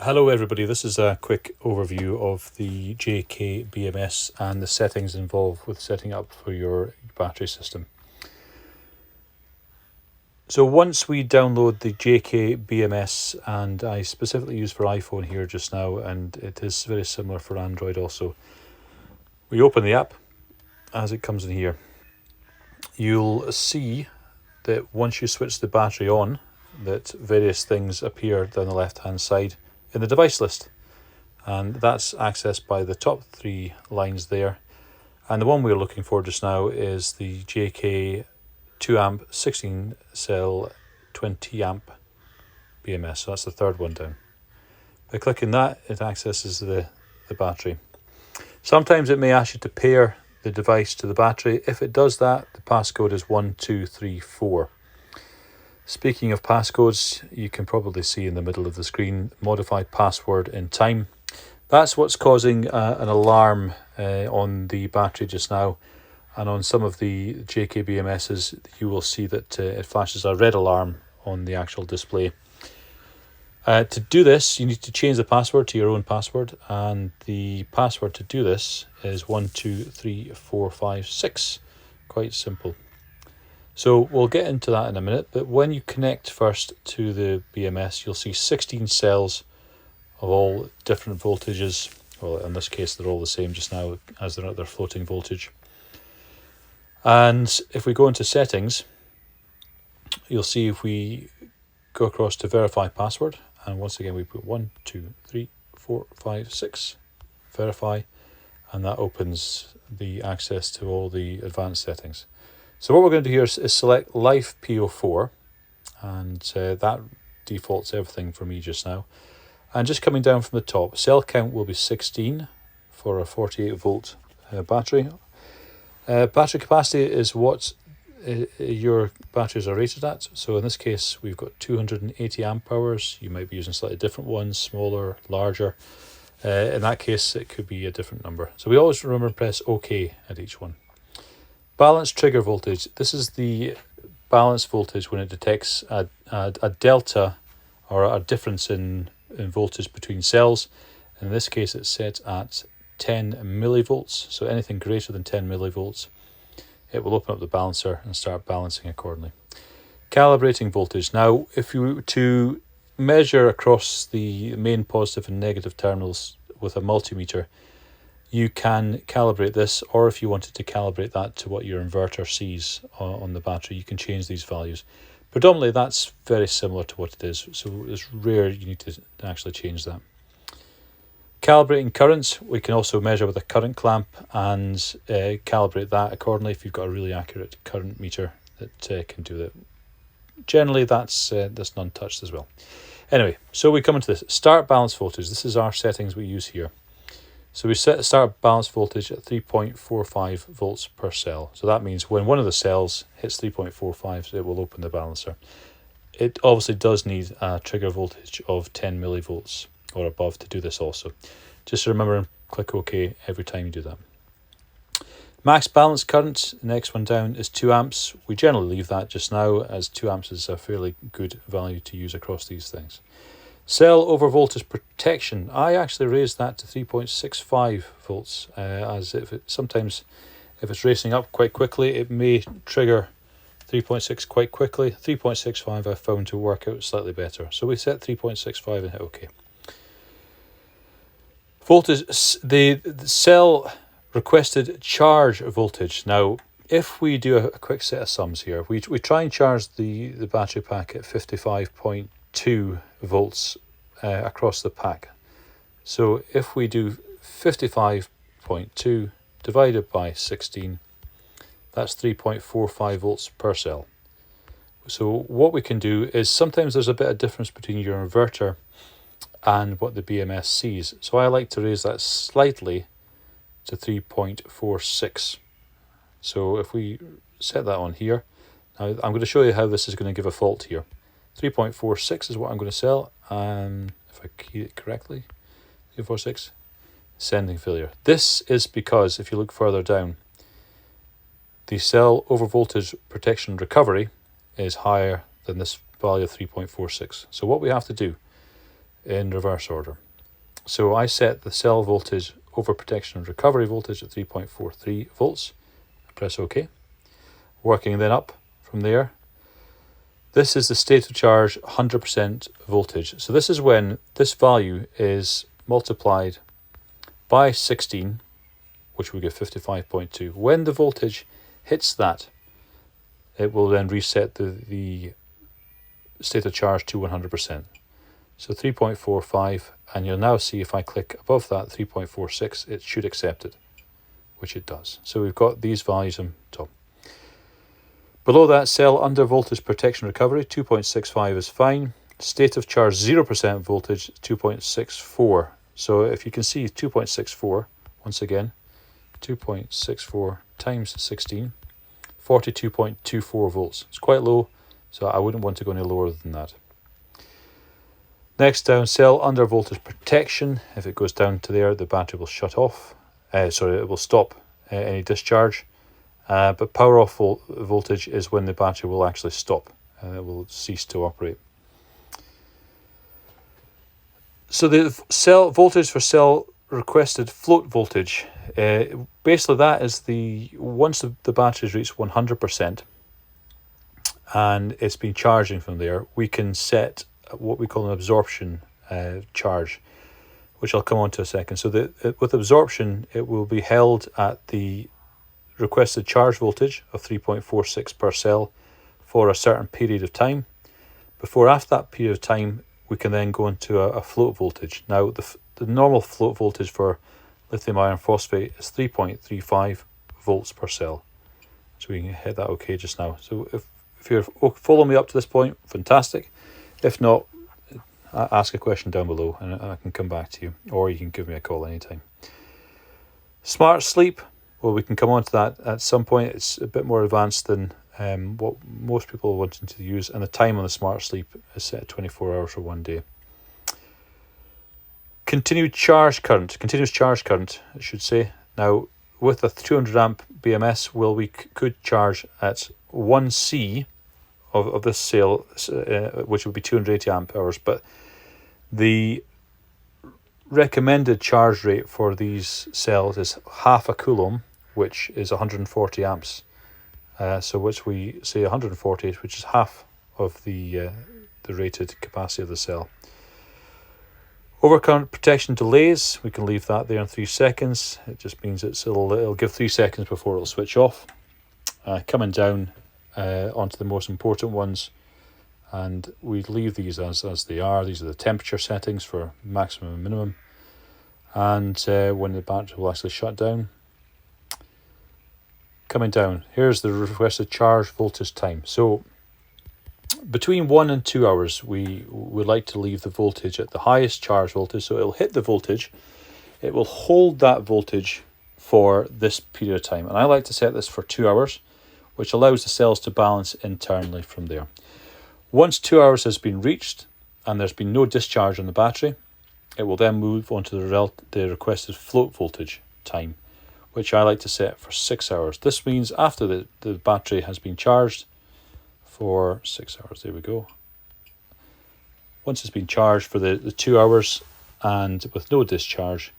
Hello everybody, this is a quick overview of the JK BMS and the settings involved with setting up for your battery system. So once we download the JK BMS, and I specifically use for iPhone here just now, and it is very similar for Android also, we open the app as it comes in here. You'll see that once you switch the battery on, that various things appear down the left hand side in the device list, and that's accessed by the top three lines there. And the one we're looking for just now is the JK 2 amp 16 cell 20 amp BMS, so that's the third one down. By clicking that, it accesses the battery. Sometimes it may ask you to pair the device to the battery. If it does that, the passcode is 1234. Speaking of passcodes, you can probably see in the middle of the screen, modify password in time. That's what's causing an alarm on the battery just now. And on some of the JK BMSs, you will see that it flashes a red alarm on the actual display. To do this, you need to change the password to your own password. And the password to do this is 123456. Quite simple. So we'll get into that in a minute, but when you connect first to the BMS, you'll see 16 cells of all different voltages. Well, in this case, they're all the same just now as they're at their floating voltage. And if we go into settings, you'll see if we go across to verify password, and once again we put 123456, verify, and that opens the access to all the advanced settings. So what we're going to do here is select Life PO4, and that defaults everything for me just now. And just coming down from the top, cell count will be 16 for a 48 volt battery. Battery capacity is what your batteries are rated at. So in this case, we've got 280 amp hours. You might be using slightly different ones, smaller, larger. In that case, it could be a different number. So we always remember to press OK at each one. Balance trigger voltage. This is the balance voltage when it detects a delta or a difference in voltage between cells. In this case, it's set at 10 millivolts. So anything greater than 10 millivolts, it will open up the balancer and start balancing accordingly. Calibrating voltage. Now, if you were to measure across the main positive and negative terminals with a multimeter, you can calibrate this, or if you wanted to calibrate that to what your inverter sees on the battery, you can change these values. Predominantly, that's very similar to what it is, so it's rare you need to actually change that. Calibrating currents, we can also measure with a current clamp and calibrate that accordingly if you've got a really accurate current meter that can do that. Generally, that's non-touched as well. Anyway, so we come into this. Start balance voltage. This is our settings we use here. So we set start balance voltage at 3.45 volts per cell. So that means when one of the cells hits 3.45, it will open the balancer. It obviously does need a trigger voltage of 10 millivolts or above to do this also. Just remember and click OK every time you do that. Max balance current, the next one down, is 2 amps. We generally leave that just now, as 2 amps is a fairly good value to use across these things. Cell over voltage protection, I actually raised that to 3.65 volts, as sometimes if it's racing up quite quickly, it may trigger 3.6 quite quickly. 3.65 I found to work out slightly better. So we set 3.65 and hit OK. Voltage, the cell requested charge voltage. Now, if we do a quick set of sums here, we try and charge the battery pack at 55.2 volts across the pack. So if we do 55.2 divided by 16, that's 3.45 volts per cell. So what we can do is sometimes there's a bit of difference between your inverter and what the BMS sees. So I like to raise that slightly to 3.46. So if we set that on here, now I'm going to show you how this is going to give a fault here. 3.46 is what I'm going to sell, and if I key it correctly, 3.46, sending failure. This is because if you look further down, the cell over voltage protection recovery is higher than this value of 3.46. So what we have to do in reverse order. So I set the cell voltage over protection and recovery voltage at 3.43 volts. I press OK. Working then up from there. This is the state of charge 100% voltage. So this is when this value is multiplied by 16, which will give 55.2. When the voltage hits that, it will then reset the state of charge to 100%. So 3.45, and you'll now see if I click above that 3.46, it should accept it, which it does. So we've got these values on top. Below that, cell under voltage protection recovery, 2.65 is fine. State of charge 0% voltage, 2.64. So if you can see 2.64, once again, 2.64 times 16, 42.24 volts. It's quite low, so I wouldn't want to go any lower than that. Next down, cell under voltage protection. If it goes down to there, the battery will shut off. It will stop any discharge. But power off voltage is when the battery will actually stop and it will cease to operate. So the cell voltage for cell requested float voltage, basically that is once the battery's reached 100% and it's been charging from there, we can set what we call an absorption charge, which I'll come on to a second. So with absorption, it will be held at the requested charge voltage of 3.46 per cell for a certain period of time. After that period of time, we can then go into a float voltage. Now, the normal float voltage for lithium iron phosphate is 3.35 volts per cell. So we can hit that OK just now. So if you're following me up to this point, fantastic. If not, ask a question down below and I can come back to you, or you can give me a call anytime. Smart sleep. Well, we can come on to that at some point. It's a bit more advanced than what most people are wanting to use, and the time on the smart sleep is set at 24 hours for one day. Continuous charge current, I should say. Now, with a 200 amp BMS, we could charge at 1C of this cell, which would be 280 amp hours, but the recommended charge rate for these cells is half a coulomb, which is 140 amps. So which we say 140, which is half of the rated capacity of the cell. Overcurrent protection delays, we can leave that there in 3 seconds. It just means it'll give 3 seconds before it'll switch off. Coming down onto the most important ones, and we leave these as they are. These are the temperature settings for maximum and minimum, and when the battery will actually shut down. Coming down, here's the requested charge voltage time. So between 1 and 2 hours, we would like to leave the voltage at the highest charge voltage. So it'll hit the voltage, it will hold that voltage for this period of time, and I like to set this for 2 hours, which allows the cells to balance internally from there. Once 2 hours has been reached and there's been no discharge on the battery, it will then move on to the requested float voltage time, which I like to set for 6 hours. This means after the battery has been charged for 6 hours, there we go. Once it's been charged for the 2 hours and with no discharge,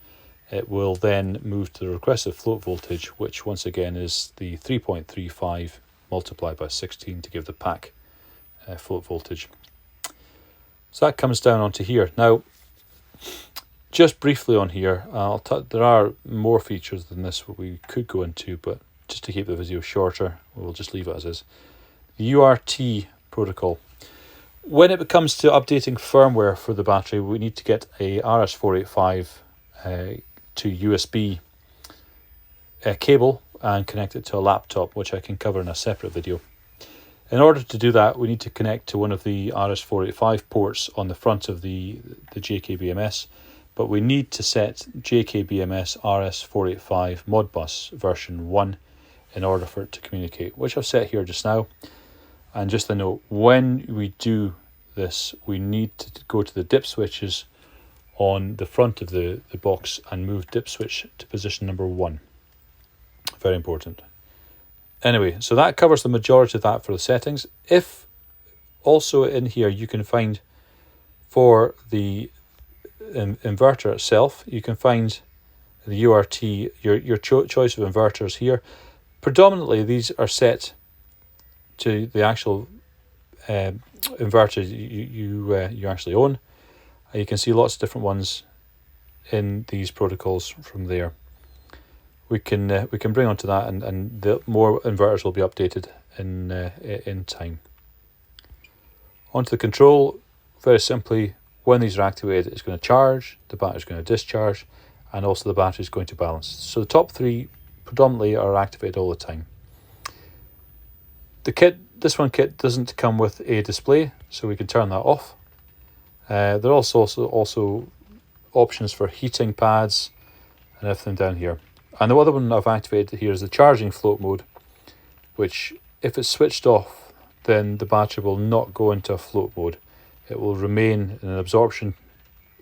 it will then move to the requested float voltage, which once again is the 3.35 multiplied by 16 to give the pack float voltage. So that comes down onto here. Now, just briefly on here, there are more features than this that we could go into, but just to keep the video shorter, we'll just leave it as is. The URT protocol. When it comes to updating firmware for the battery, we need to get a RS485 to USB cable and connect it to a laptop, which I can cover in a separate video. In order to do that, we need to connect to one of the RS485 ports on the front of the JK BMS, but we need to set JK BMS RS485 Modbus version 1 in order for it to communicate, which I've set here just now. And just a note, when we do this, we need to go to the dip switches on the front of the box and move dip switch to position number 1. Very important. Anyway, so that covers the majority of that for the settings. If also in here you can find for the inverter itself, you can find the URT, your choice of inverters here. Predominantly, these are set to the actual inverter you actually own. You can see lots of different ones in these protocols from there. We can bring onto that, and the more inverters will be updated in time. Onto the control, very simply, when these are activated, it's going to charge, the battery is going to discharge, and also the battery is going to balance. So the top three predominantly are activated all the time. The this kit doesn't come with a display, so we can turn that off. There are also options for heating pads and everything down here. And the other one I've activated here is the charging float mode, which if it's switched off, then the battery will not go into a float mode. It will remain in an absorption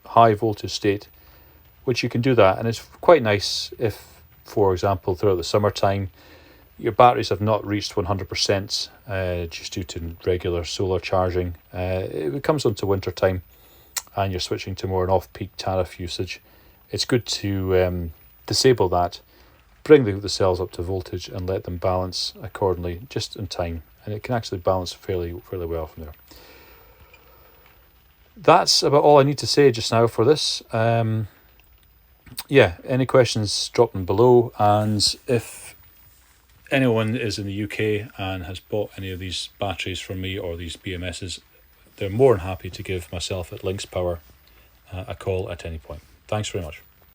high voltage state, which you can do that. And it's quite nice if, for example, throughout the summertime, your batteries have not reached 100% just due to regular solar charging. It comes onto winter time and you're switching to more an off-peak tariff usage. It's good to disable that, bring the cells up to voltage and let them balance accordingly just in time. And it can actually balance fairly well from there. That's about all I need to say just now for this. Yeah, any questions, drop them below. And if anyone is in the UK and has bought any of these batteries from me or these BMSs, they're more than happy to give myself at Links Power a call at any point. Thanks very much.